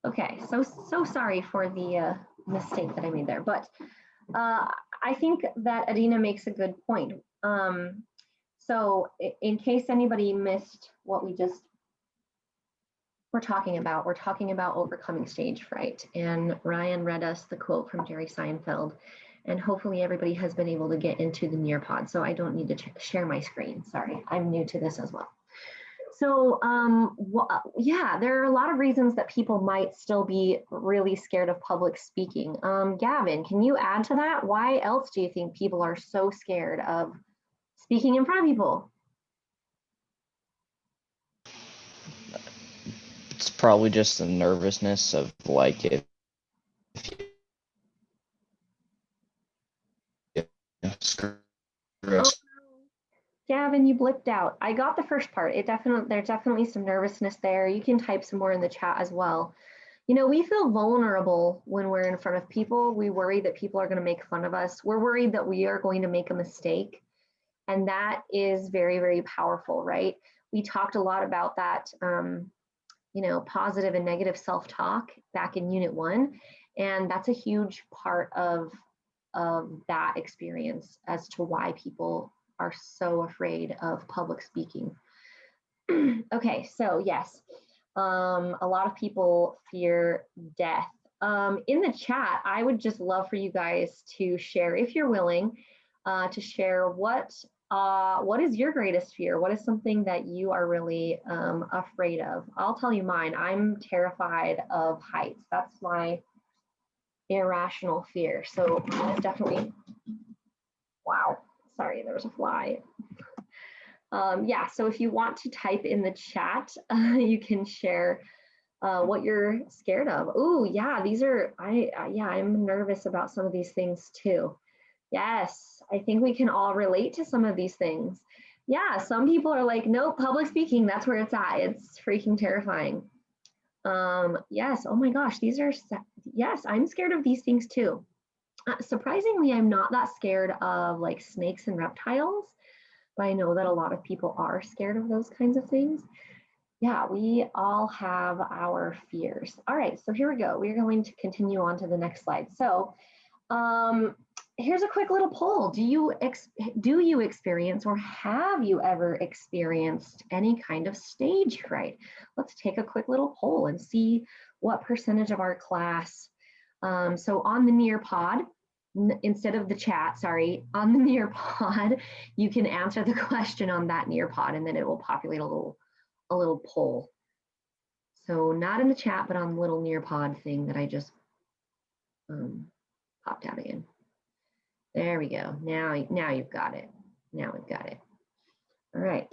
Okay, so sorry for the mistake that I made there, but I think that Adina makes a good point. So in case anybody missed what we just were talking about overcoming stage fright. And Ryan read us the quote from Jerry Seinfeld, and hopefully everybody has been able to get into the Nearpod, so I don't need to share my screen. Sorry, I'm new to this as well. So yeah, there are a lot of reasons that people might still be really scared of public speaking. Gavin, can you add to that? Why else do you think people are so scared of speaking in front of people? It's probably just the nervousness of like if Oh, Gavin, you blipped out. I got the first part. There's definitely some nervousness there. You can type some more in the chat as well. You know, we feel vulnerable when we're in front of people. We worry that people are going to make fun of us. We're worried that we are going to make a mistake. And that is very, very powerful, right? We talked a lot about that, you know, positive and negative self-talk back in Unit 1. And that's a huge part of that experience as to why people are so afraid of public speaking. Okay, so yes, a lot of people fear death. In the chat, I would just love for you guys to share, if you're willing, to share what is your greatest fear? What is something that you are really afraid of? I'll tell you mine. I'm terrified of heights. That's my irrational fear. So it's definitely, wow, sorry, there was a fly. Yeah, so if you want to type in the chat, you can share what you're scared of. Oh, yeah, these are, yeah, I'm nervous about some of these things too. Yes, I think we can all relate to some of these things. Yeah, some people are like, no, public speaking, that's where it's at. It's freaking terrifying. Yes, oh my gosh, these are, yes, I'm scared of these things too. Surprisingly, I'm not that scared of like snakes and reptiles, but I know that a lot of people are scared of those kinds of things. Yeah, we all have our fears. All right, so here we go. We're going to continue on to the next slide. So here's a quick little poll. Do you experience, or have you ever experienced any kind of stage fright? Let's take a quick little poll and see what percentage of our class. So on the Nearpod, instead of the chat, sorry, on the Nearpod, you can answer the question on that Nearpod, and then it will populate a little poll. So not in the chat, but on the little Nearpod thing that I just popped out again. There we go. Now you've got it. Now we've got it. All right.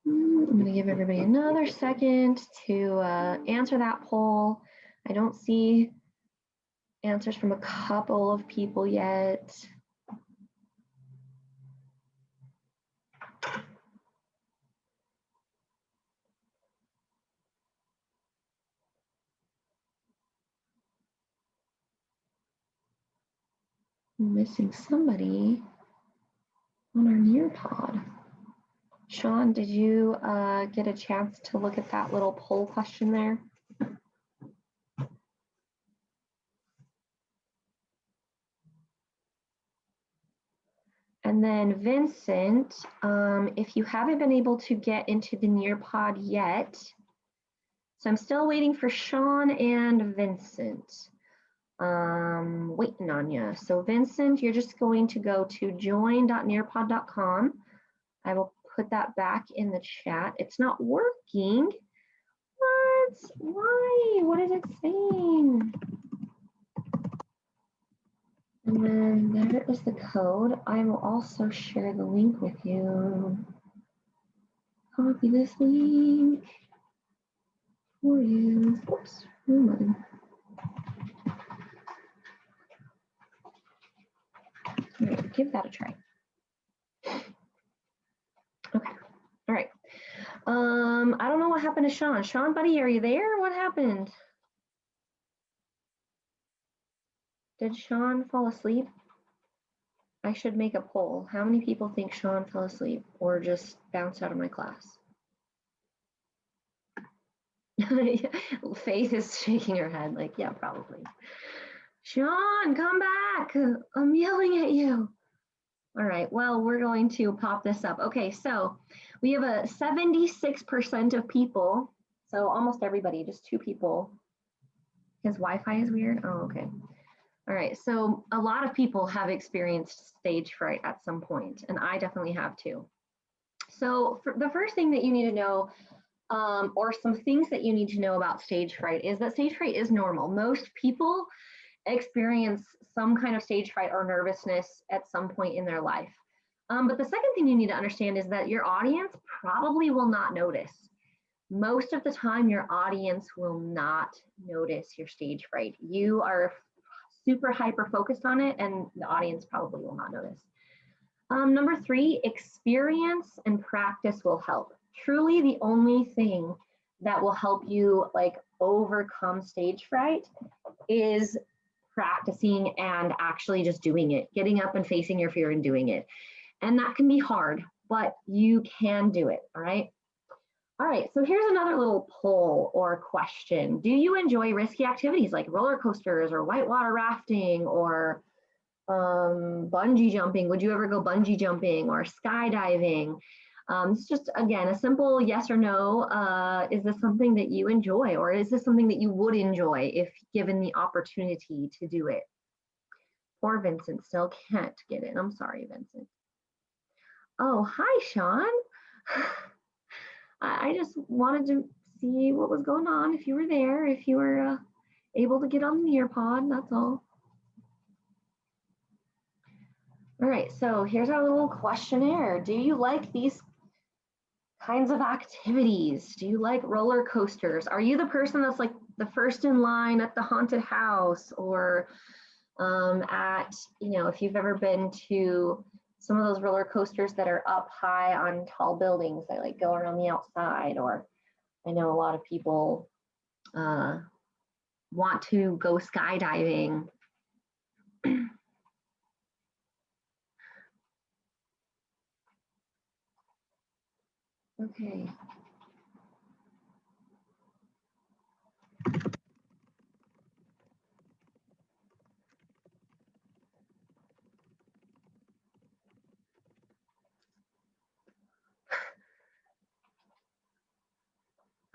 I'm going to give everybody another second to answer that poll. I don't see answers from a couple of people yet. I'm missing somebody on our Nearpod. Sean, did you get a chance to look at that little poll question there? And then Vincent, if you haven't been able to get into the Nearpod yet, so I'm still waiting for Sean and Vincent. Waiting on you. So Vincent, you're just going to go to join.nearpod.com. I will put that back in the chat. It's not working. What? Why? What is it saying? And then there is the code. I will also share the link with you. Copy this link for you. Oops, wrong button. All right, give that a try. Okay, all right. I don't know what happened to Sean. Sean, buddy, are you there? What happened? Did Sean fall asleep? I should make a poll. How many people think Sean fell asleep or just bounced out of my class? Faith is shaking her head like, yeah, probably. Sean, come back. I'm yelling at you. All right, well, we're going to pop this up. Okay, so we have a 76% of people, so almost everybody, just 2 people. His Wi-Fi is weird. Oh, okay. All right, so a lot of people have experienced stage fright at some point, and I definitely have too. So the first thing that you need to know, or some things that you need to know about stage fright, is that stage fright is normal. Most people experience some kind of stage fright or nervousness at some point in their life. But the second thing you need to understand is that your audience probably will not notice. Most of the time, your audience will not notice your stage fright. You are super hyper focused on it, and the audience probably will not notice. Number 3, experience and practice will help. Truly, the only thing that will help you like overcome stage fright is practicing and actually just doing it, getting up and facing your fear and doing it. And that can be hard, but you can do it. All right. All right, so here's another little poll or question. Do you enjoy risky activities like roller coasters or whitewater rafting or bungee jumping? Would you ever go bungee jumping or skydiving? It's just, again, a simple yes or no. Is this something that you enjoy, or is this something that you would enjoy if given the opportunity to do it? Poor Vincent still can't get in. I'm sorry, Vincent. Oh, hi, Sean. I just wanted to see what was going on, if you were there, if you were able to get on the Nearpod, that's all. All right, so here's our little questionnaire. Do you like these kinds of activities? Do you like roller coasters? Are you the person that's like the first in line at the haunted house, or at, if you've ever been to some of those roller coasters that are up high on tall buildings that like go around the outside, or I know a lot of people want to go skydiving. Okay.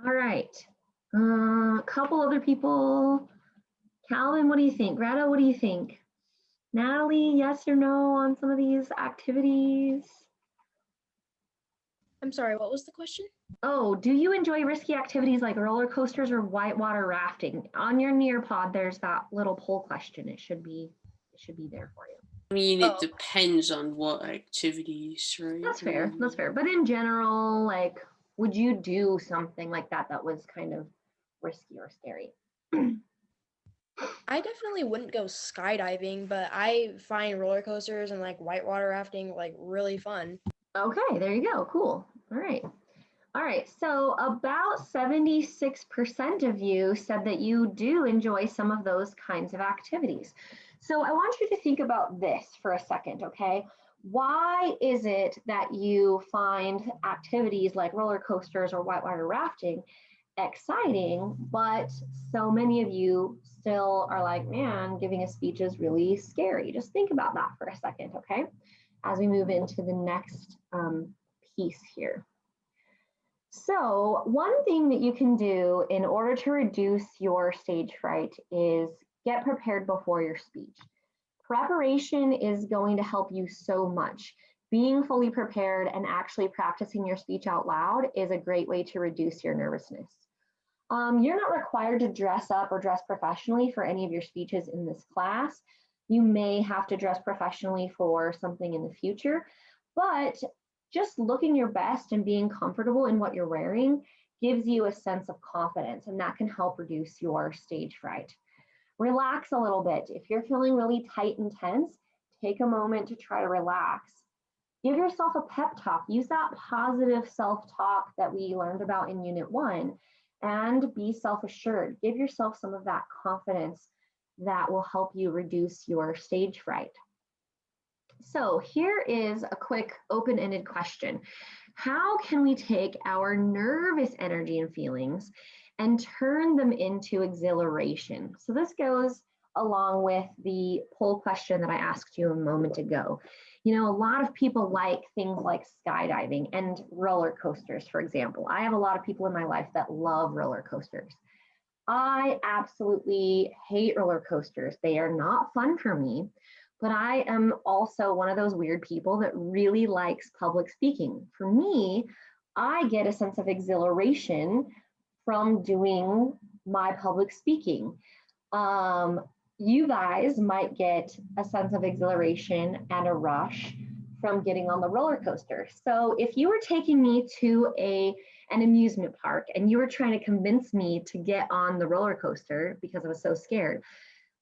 All right. A couple other people. Calvin, what do you think? Greta, what do you think? Natalie, yes or no on some of these activities? I'm sorry, what was the question? Oh, do you enjoy risky activities like roller coasters or whitewater rafting? On your Nearpod, there's that little poll question. It should be there for you. I mean, it depends on what activities, right? That's fair. That's fair. But in general, like, would you do something like that that was kind of risky or scary? I definitely wouldn't go skydiving, but I find roller coasters and like whitewater rafting like really fun. Okay, there you go. Cool. All right. All right. So about 76% of you said that you do enjoy some of those kinds of activities. So I want you to think about this for a second, okay? Why is it that you find activities like roller coasters or whitewater rafting exciting, but so many of you still are like, man, giving a speech is really scary? Just think about that for a second, okay? As we move into the next piece here. So one thing that you can do in order to reduce your stage fright is get prepared before your speech. Preparation is going to help you so much. Being fully prepared and actually practicing your speech out loud is a great way to reduce your nervousness. You're not required to dress up or dress professionally for any of your speeches in this class. You may have to dress professionally for something in the future, but just looking your best and being comfortable in what you're wearing gives you a sense of confidence, and that can help reduce your stage fright. Relax a little bit. If you're feeling really tight and tense, take a moment to try to relax. Give yourself a pep talk. Use that positive self-talk that we learned about in Unit 1 and be self-assured. Give yourself some of that confidence that will help you reduce your stage fright. So here is a quick open-ended question. How can we take our nervous energy and feelings and turn them into exhilaration? So this goes along with the poll question that I asked you a moment ago. You know, a lot of people like things like skydiving and roller coasters, for example. I have a lot of people in my life that love roller coasters. I absolutely hate roller coasters. They are not fun for me, but I am also one of those weird people that really likes public speaking. For me, I get a sense of exhilaration from doing my public speaking. You guys might get a sense of exhilaration and a rush from getting on the roller coaster. So if you were taking me to an amusement park and you were trying to convince me to get on the roller coaster because I was so scared,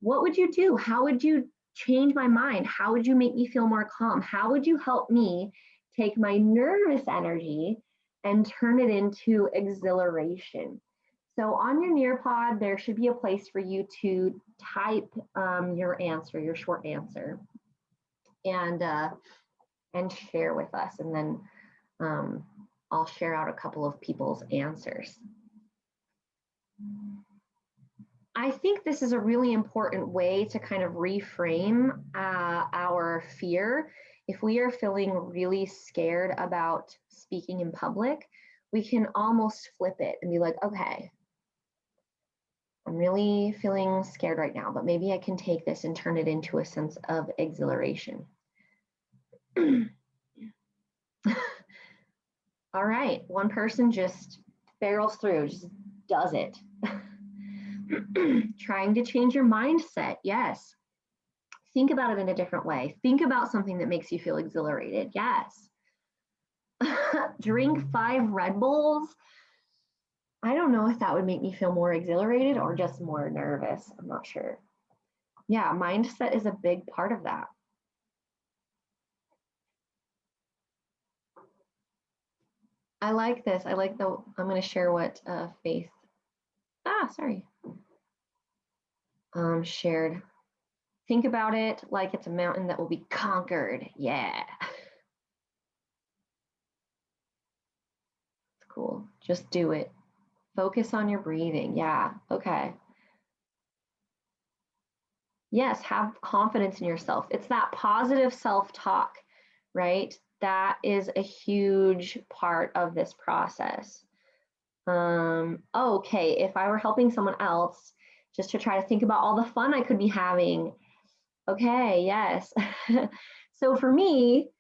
what would you do? How would you change my mind? How would you make me feel more calm? How would you help me take my nervous energy and turn it into exhilaration? So on your Nearpod, there should be a place for you to type your answer, your short answer, and share with us. And then I'll share out a couple of people's answers. I think this is a really important way to kind of reframe our fear. If we are feeling really scared about speaking in public, we can almost flip it and be like, okay, I'm really feeling scared right now, but maybe I can take this and turn it into a sense of exhilaration. All right, one person just barrels through, just does it. Trying to change your mindset, yes. Think about it in a different way. Think about something that makes you feel exhilarated, yes. Drink 5 Red Bulls. I don't know if that would make me feel more exhilarated or just more nervous. I'm not sure. Yeah, mindset is a big part of that. I like this. I'm going to share what Faith, shared. Think about it like it's a mountain that will be conquered. Yeah. It's cool. Just do it. Focus on your breathing. Yeah. Okay. Yes, have confidence in yourself. It's that positive self-talk, right? That is a huge part of this process. Okay, if I were helping someone else, just to try to think about all the fun I could be having. Okay, yes. So for me,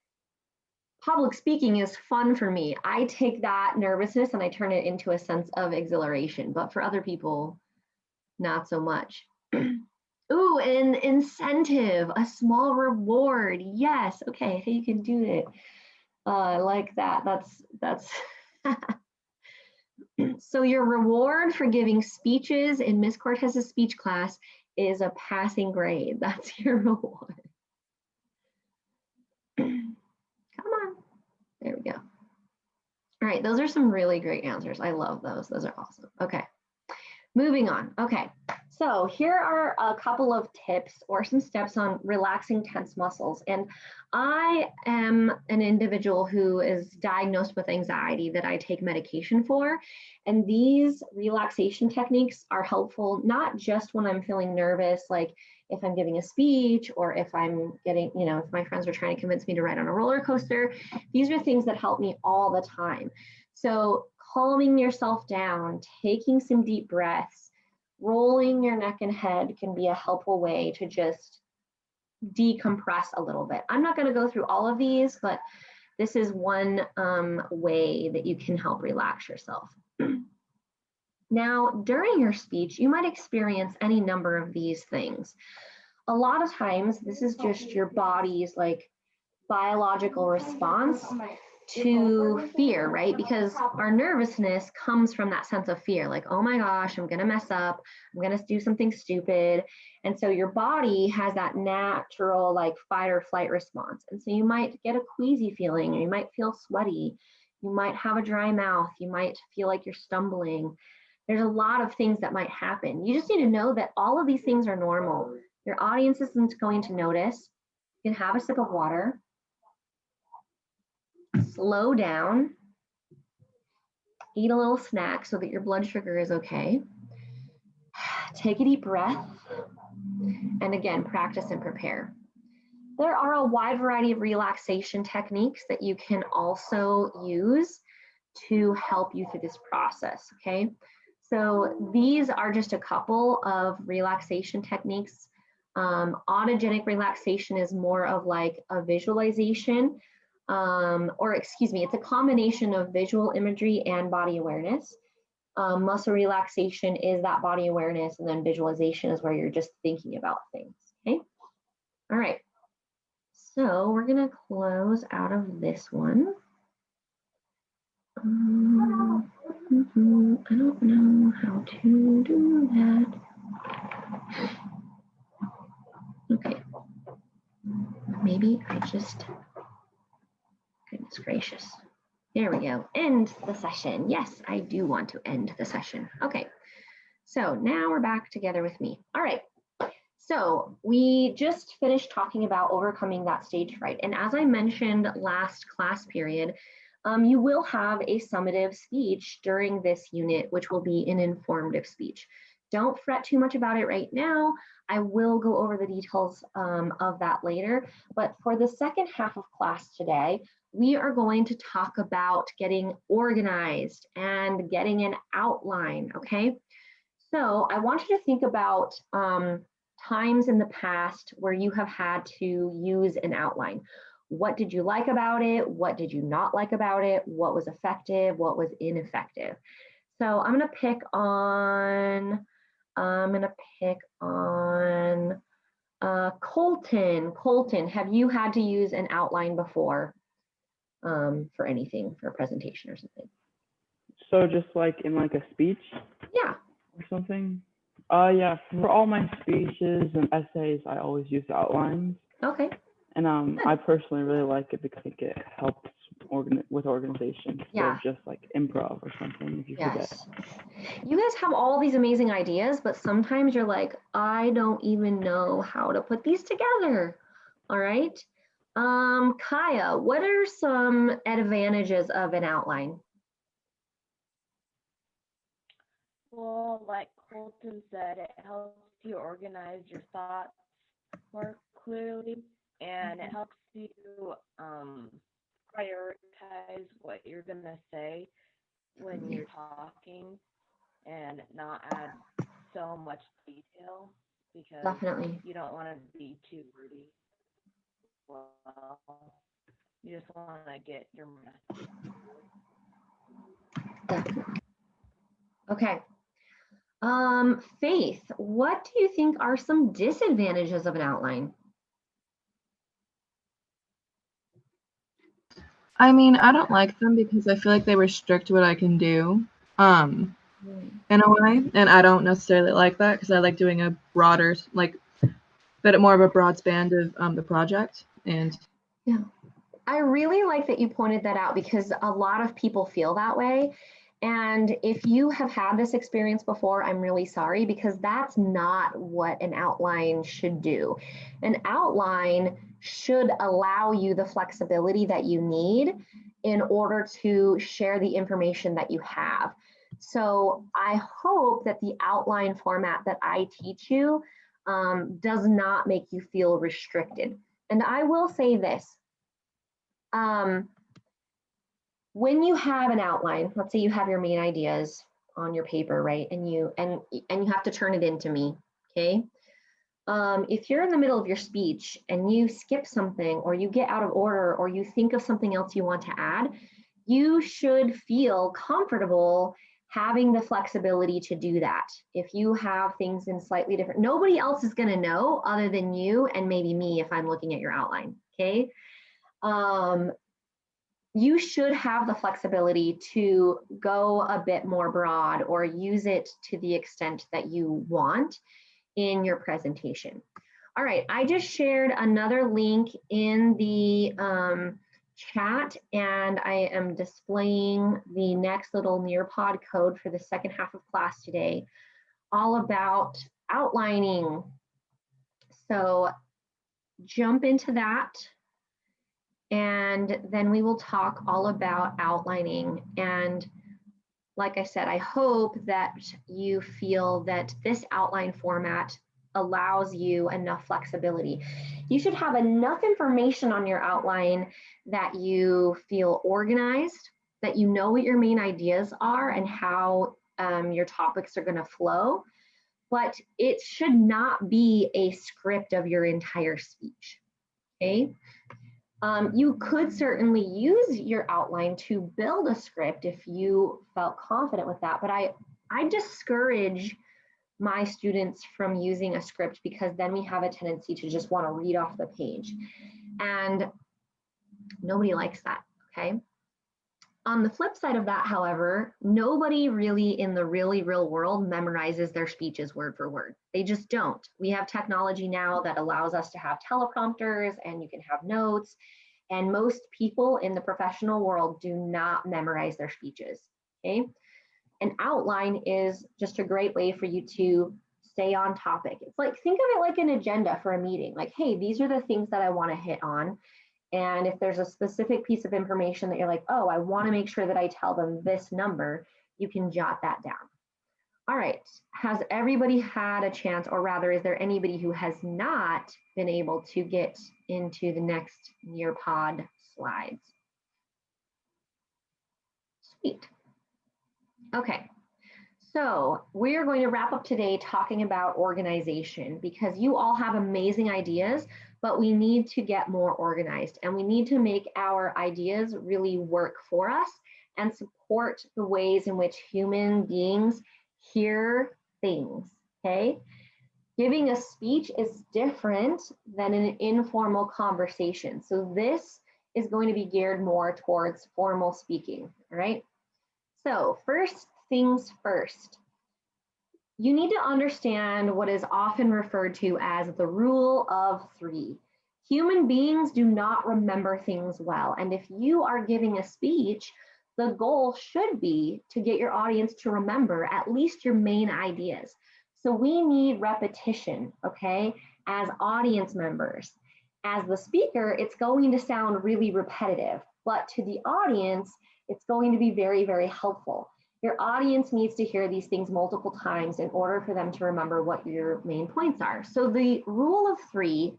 public speaking is fun for me. I take that nervousness and I turn it into a sense of exhilaration, but for other people, not so much. Ooh, an incentive, a small reward. Yes, okay, hey, you can do it. I like that. That's So your reward for giving speeches in Miss Cortez's speech class is a passing grade. That's your reward. Come on. There we go. All right, those are some really great answers. I love those. Those are awesome. Okay, moving on. Okay, so here are a couple of tips or some steps on relaxing tense muscles. And I am an individual who is diagnosed with anxiety that I take medication for. And these relaxation techniques are helpful, not just when I'm feeling nervous, like if I'm giving a speech or if I'm getting, if my friends are trying to convince me to ride on a roller coaster. These are things that help me all the time. So calming yourself down, taking some deep breaths, rolling your neck and head can be a helpful way to just decompress a little bit. I'm not going to go through all of these, but this is one way that you can help relax yourself. Now, during your speech, you might experience any number of these things. A lot of times, this is just your body's like biological response to fear, right? Because our nervousness comes from that sense of fear, like, oh my gosh, I'm gonna mess up, I'm gonna do something stupid. And so your body has that natural like fight or flight response. And so you might get a queasy feeling, or you might feel sweaty, you might have a dry mouth, you might feel like you're stumbling. There's a lot of things that might happen. You just need to know that all of these things are normal. Your audience isn't going to notice. You can have a sip of water, slow down, eat a little snack so that your blood sugar is okay. Take a deep breath, and again, practice and prepare. There are a wide variety of relaxation techniques that you can also use to help you through this process, okay? So these are just a couple of relaxation techniques. Autogenic relaxation is more of like a visualization, or excuse me, it's a combination of visual imagery and body awareness. Muscle relaxation is that body awareness, and then visualization is where you're just thinking about things, okay? All right, so we're gonna close out of this one. I don't know how to do that. Okay, maybe I just, goodness gracious. There we go, end the session. Yes, I do want to end the session. Okay, so now we're back together with me. All right, so we just finished talking about overcoming that stage fright. And as I mentioned last class period, you will have a summative speech during this unit, which will be an informative speech. Don't fret too much about it right now. I will go over the details of that later. But for the second half of class today, we are going to talk about getting organized and getting an outline, okay? So I want you to think about times in the past where you have had to use an outline. What did you like about it? What did you not like about it? What was effective? What was ineffective? So I'm gonna pick on Colton. Colton, have you had to use an outline before for anything, for a presentation or something? So just like in like a speech Yeah. or something? Yeah, for all my speeches and essays, I always use the outlines. Okay. And I personally really like it because it helps with organization instead Yeah. of just like improv or something if you forget. Yes. You guys have all these amazing ideas, but sometimes you're like, I don't even know how to put these together. All right. Kaya, what are some advantages of an outline? Well, like Colton said, it helps you organize your thoughts more clearly, and it helps you prioritize what you're gonna say when you're talking, and not add so much detail because Definitely. you don't want to be too wordy. Well, you just want to get your message. Definitely. Okay. Faith, what do you think are some disadvantages of an outline? I mean, I don't like them because I feel like they restrict what I can do in a way. And I don't necessarily like that because I like doing a broader, like, bit more of a broad span of the project. And yeah, I really like that you pointed that out because a lot of people feel that way. And if you have had this experience before, I'm really sorry because that's not what an outline should do. An outline should allow you the flexibility that you need in order to share the information that you have. So I hope that the outline format that I teach you does not make you feel restricted. And I will say this. When you have an outline, let's say you have your main ideas on your paper, right? And you have to turn it into me, okay? If you're in the middle of your speech and you skip something or you get out of order or you think of something else you want to add, you should feel comfortable having the flexibility to do that. If you have things in slightly different, nobody else is gonna know other than you and maybe me if I'm looking at your outline, okay? You should have the flexibility to go a bit more broad or use it to the extent that you want in your presentation. All right, I just shared another link in the chat, and I am displaying the next little Nearpod code for the second half of class today, all about outlining. So jump into that, and then we will talk all about outlining. And like I said, I hope that you feel that this outline format allows you enough flexibility. You should have enough information on your outline that you feel organized, that you know what your main ideas are and how your topics are going to flow, but it should not be a script of your entire speech, okay? You could certainly use your outline to build a script if you felt confident with that, but I discourage my students from using a script because then we have a tendency to just want to read off the page, and nobody likes that, okay? On the flip side of that, however, nobody really in the real world memorizes their speeches word for word. They just don't. We have technology now that allows us to have teleprompters and you can have notes. And most people in the professional world do not memorize their speeches, okay? An outline is just a great way for you to stay on topic. It's like, think of it like an agenda for a meeting. Like, hey, these are the things that I want to hit on. And if there's a specific piece of information that you're like, oh, I want to make sure that I tell them this number, you can jot that down. All right, has everybody had a chance, or rather, is there anybody who has not been able to get into the next Nearpod slides? Sweet. Okay, so we are going to wrap up today talking about organization because you all have amazing ideas, but we need to get more organized and we need to make our ideas really work for us and support the ways in which human beings hear things, okay? Giving a speech is different than an informal conversation. So this is going to be geared more towards formal speaking, all right? So first things first, you need to understand what is often referred to as the rule of three. Human beings do not remember things well. And if you are giving a speech, the goal should be to get your audience to remember at least your main ideas. So we need repetition, okay, as audience members. As the speaker, it's going to sound really repetitive, but to the audience, it's going to be very, very helpful. Your audience needs to hear these things multiple times in order for them to remember what your main points are. So the rule of three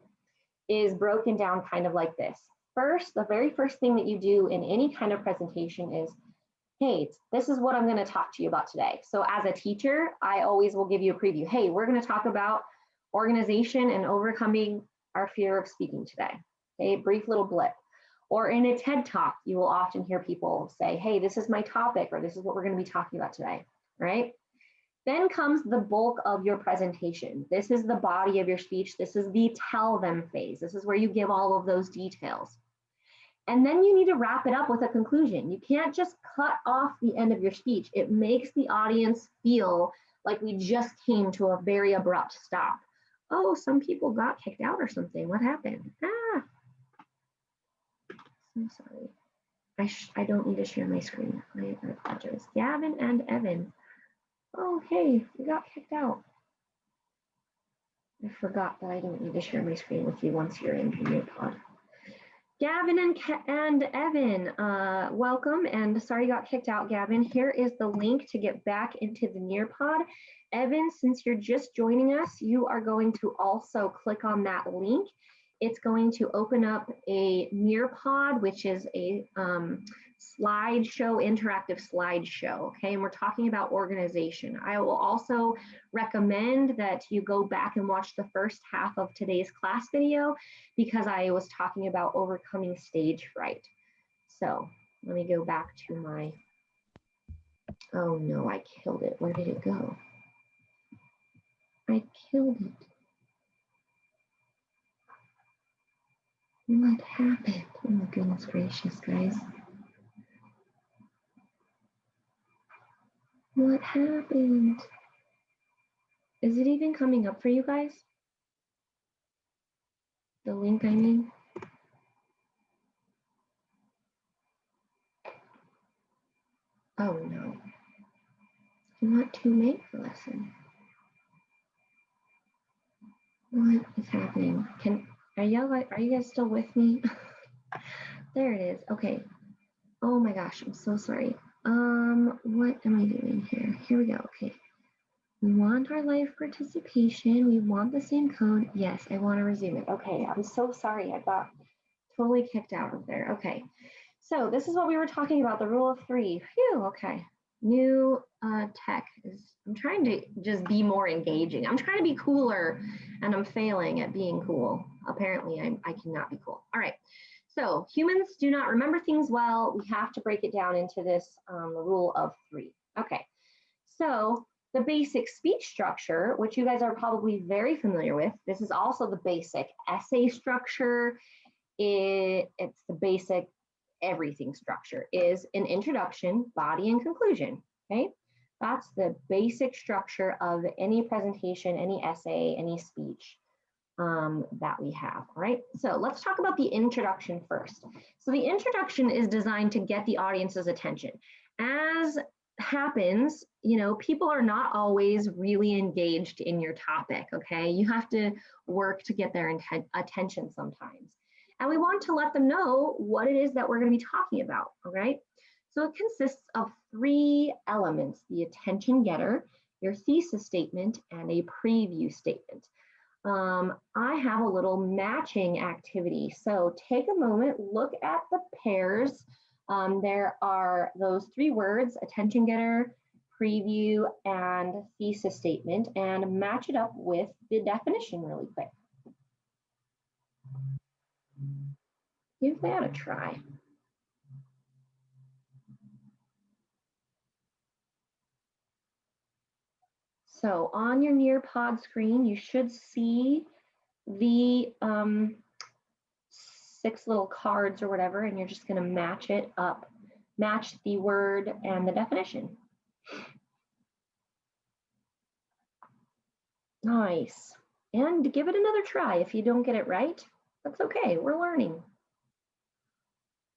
is broken down kind of like this. First, the very first thing that you do in any kind of presentation is, hey, this is what I'm going to talk to you about today. So as a teacher, I always will give you a preview. Hey, we're going to talk about organization and overcoming our fear of speaking today. Okay, brief little blip. Or in a TED Talk, you will often hear people say, hey, this is my topic, or this is what we're going to be talking about today, right? Then comes the bulk of your presentation. This is the body of your speech. This is the tell them phase. This is where you give all of those details. And then you need to wrap it up with a conclusion. You can't just cut off the end of your speech. It makes the audience feel like we just came to a very abrupt stop. Oh, some people got kicked out or something. What happened? I'm sorry. I don't need to share my screen. I apologize. Gavin and Evan. Oh, hey, we got kicked out. I forgot that I don't need to share my screen with you once you're in Nearpod. Gavin and Evan, welcome, and sorry you got kicked out, Gavin. Here is the link to get back into the Nearpod. Evan, since you're just joining us, you are going to also click on that link. It's going to open up a Nearpod, which is a slideshow, interactive slideshow, okay? And we're talking about organization. I will also recommend that you go back and watch the first half of today's class video because I was talking about overcoming stage fright. So let me go back to my, oh no, I killed it. Where did it go? I killed it. What happened? Oh my goodness gracious, guys. What happened? Is it even coming up for you guys? The link I mean? Oh no. I want to make the lesson. What is happening? Are you guys still with me? There it is. Okay. Oh my gosh, I'm so sorry. What am I doing here? Here we go. Okay. We want our live participation. We want the same code. Yes, I want to resume it. Okay, I'm so sorry. I got totally kicked out of there. Okay. So this is what we were talking about, the rule of three. Phew, okay. New tech is, I'm trying to just be more engaging. I'm trying to be cooler and I'm failing at being cool. Apparently I cannot be cool. All right. So humans do not remember things well. We have to break it down into this rule of three. Okay. So the basic speech structure, which you guys are probably very familiar with, this is also the basic essay structure. It's the basic everything structure, is an introduction, body, and conclusion. Okay, that's the basic structure of any presentation, any essay, any speech that we have. All right, so let's talk about the introduction first. So the introduction is designed to get the audience's attention. As happens, you know, people are not always really engaged in your topic. Okay, you have to work to get their attention sometimes. And we want to let them know what it is that we're going to be talking about, all right? So it consists of three elements: the attention getter, your thesis statement, and a preview statement. I have a little matching activity. So take a moment, look at the pairs. There are those three words: attention getter, preview, and thesis statement, and match it up with the definition really quick. Give that a try. So on your Nearpod screen, you should see the 6 little cards or whatever, and you're just going to match it up, match the word and the definition. Nice. And give it another try. If you don't get it right, that's okay. We're learning.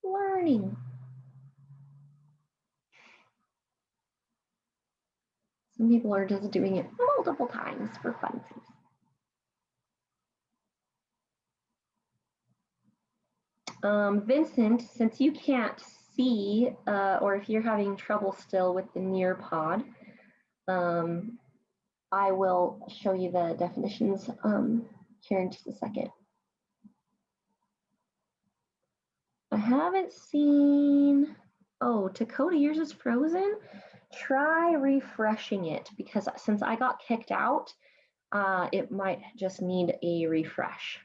Learning. Some people are just doing it multiple times for funsies. Vincent, since you can't see, or if you're having trouble still with the Nearpod, I will show you the definitions here in just a second. I haven't seen, oh, Dakota, yours is frozen? Try refreshing it, because since I got kicked out, it might just need a refresh.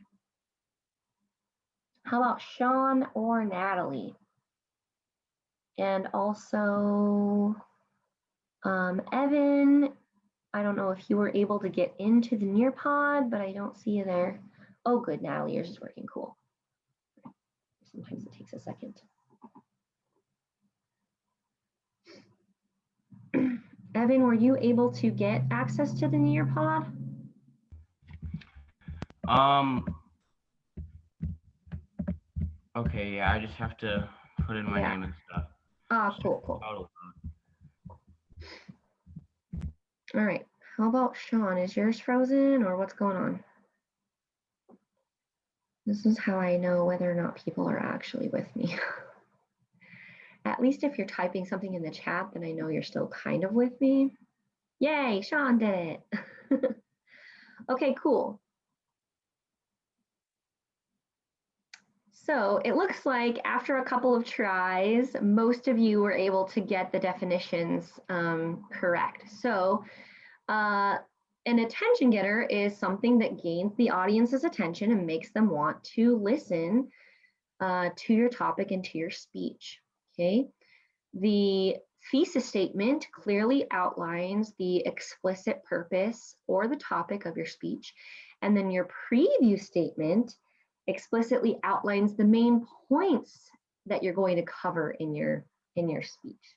How about Sean or Natalie? And also Evan, I don't know if you were able to get into the Nearpod, but I don't see you there. Oh, good, Natalie, yours is working, cool. Sometimes it takes a second. Evan, were you able to get access to the Nearpod? Okay, yeah, I just have to put in my name and stuff. Ah, cool, cool. All right, how about Sean? Is yours frozen or what's going on? This is how I know whether or not people are actually with me. At least if you're typing something in the chat, then I know you're still kind of with me. Yay, Sean did it. Okay, cool. So it looks like after a couple of tries, most of you were able to get the definitions correct. So an attention getter is something that gains the audience's attention and makes them want to listen to your topic and to your speech, okay? The thesis statement clearly outlines the explicit purpose or the topic of your speech. And then your preview statement explicitly outlines the main points that you're going to cover in your speech.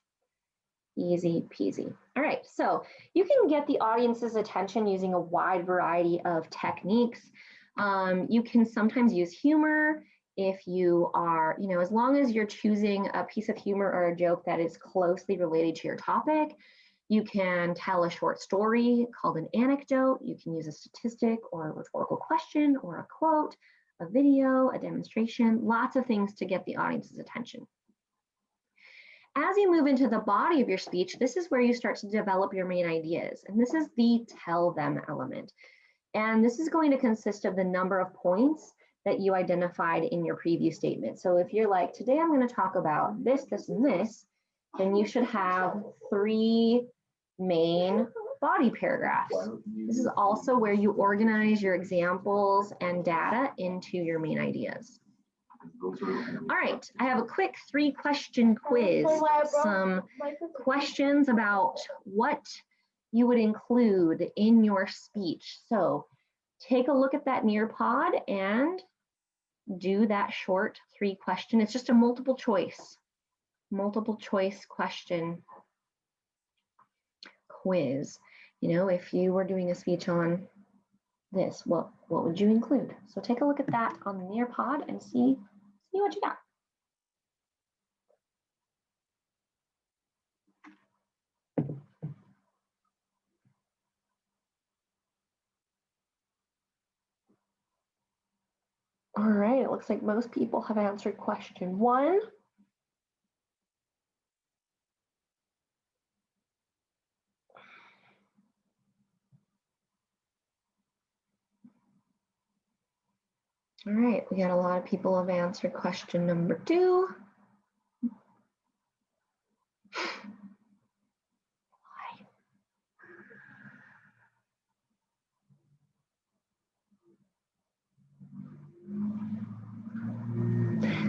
Easy peasy. All right, so you can get the audience's attention using a wide variety of techniques. You can sometimes use humor if you are, you know, as long as you're choosing a piece of humor or a joke that is closely related to your topic. You can tell a short story called an anecdote. You can use a statistic or a rhetorical question or a quote, a video, a demonstration, lots of things to get the audience's attention. As you move into the body of your speech, this is where you start to develop your main ideas. And this is the tell them element. And this is going to consist of the number of points that you identified in your preview statement. So if you're like, today I'm going to talk about this, this, and this, then you should have 3 main body paragraphs. This is also where you organize your examples and data into your main ideas. All right, I have a quick 3-question quiz. Some questions about what you would include in your speech. So take a look at that Nearpod and do that short 3-question. It's just a multiple choice question quiz. You know, if you were doing a speech on this, what would you include? So take a look at that on the Nearpod and see what you got. All right, it looks like most people have answered question 1. All right, we got a lot of people have answered question number 2.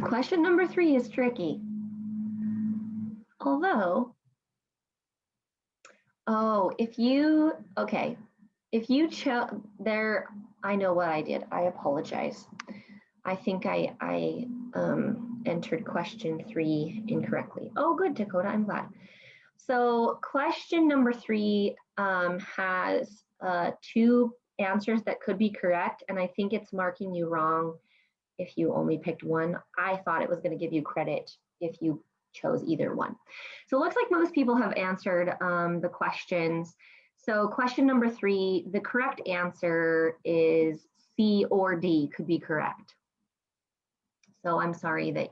Question number 3 is tricky. Although, if you chose there, I know what I did. I apologize. I think I entered question 3 incorrectly. Oh, good, Dakota, I'm glad. So question number 3 has 2 answers that could be correct, and I think it's marking you wrong if you only picked one. I thought it was going to give you credit if you chose either one. So it looks like most people have answered the questions. So question number 3, the correct answer is C or D could be correct. So I'm sorry that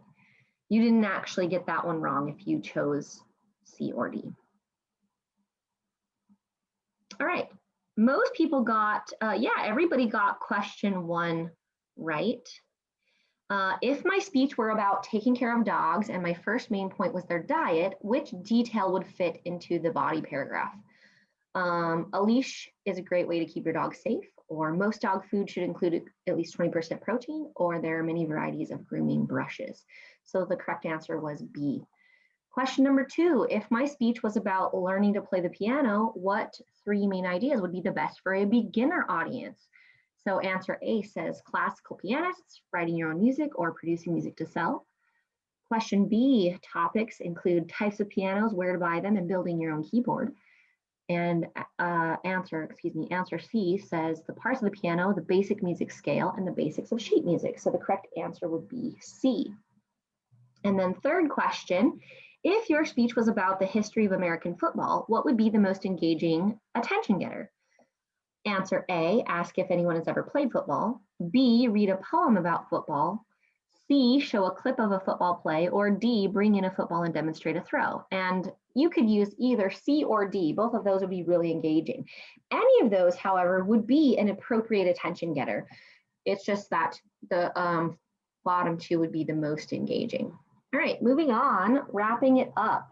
you didn't actually get that one wrong if you chose C or D. All right, most people got, everybody got question 1 right. If my speech were about taking care of dogs and my first main point was their diet, which detail would fit into the body paragraph? A leash is a great way to keep your dog safe, or most dog food should include at least 20% protein, or there are many varieties of grooming brushes. So the correct answer was B. Question number 2, if my speech was about learning to play the piano, what 3 main ideas would be the best for a beginner audience? So answer A says classical pianists, writing your own music, or producing music to sell. Question B, topics include types of pianos, where to buy them, and building your own keyboard. And answer C says the parts of the piano, the basic music scale, and the basics of sheet music. So the correct answer would be C. And then 3rd question, if your speech was about the history of American football, what would be the most engaging attention getter? Answer A, ask if anyone has ever played football. B, read a poem about football. C, show a clip of a football play. Or D, bring in a football and demonstrate a throw. And you could use either C or D. Both of those would be really engaging. Any of those, however, would be an appropriate attention getter. It's just that the bottom 2 would be the most engaging. All right, moving on, wrapping it up.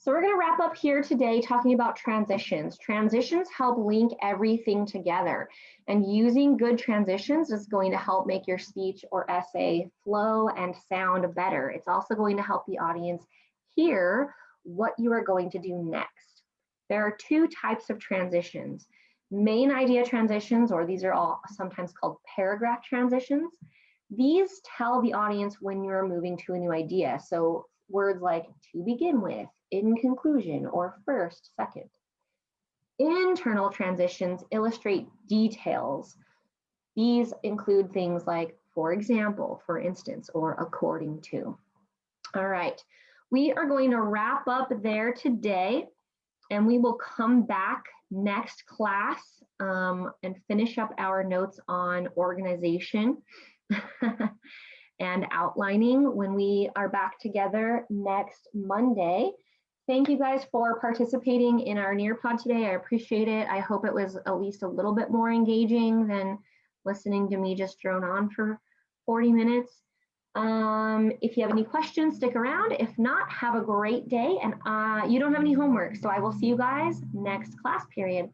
So we're going to wrap up here today talking about transitions. Transitions help link everything together, and using good transitions is going to help make your speech or essay flow and sound better. It's also going to help the audience hear what you are going to do next. There are 2 types of transitions. Main idea transitions, or these are all sometimes called paragraph transitions. These tell the audience when you're moving to a new idea. So words like to begin with, in conclusion, or first, second. Internal transitions illustrate details. These include things like, for example, for instance, or according to. All right, we are going to wrap up there today, and we will come back next class and finish up our notes on organization. and outlining when we are back together next Monday. Thank you guys for participating in our Nearpod today. I appreciate it. I hope it was at least a little bit more engaging than listening to me just drone on for 40 minutes. If you have any questions, stick around. If not, have a great day. And you don't have any homework, so I will see you guys next class period.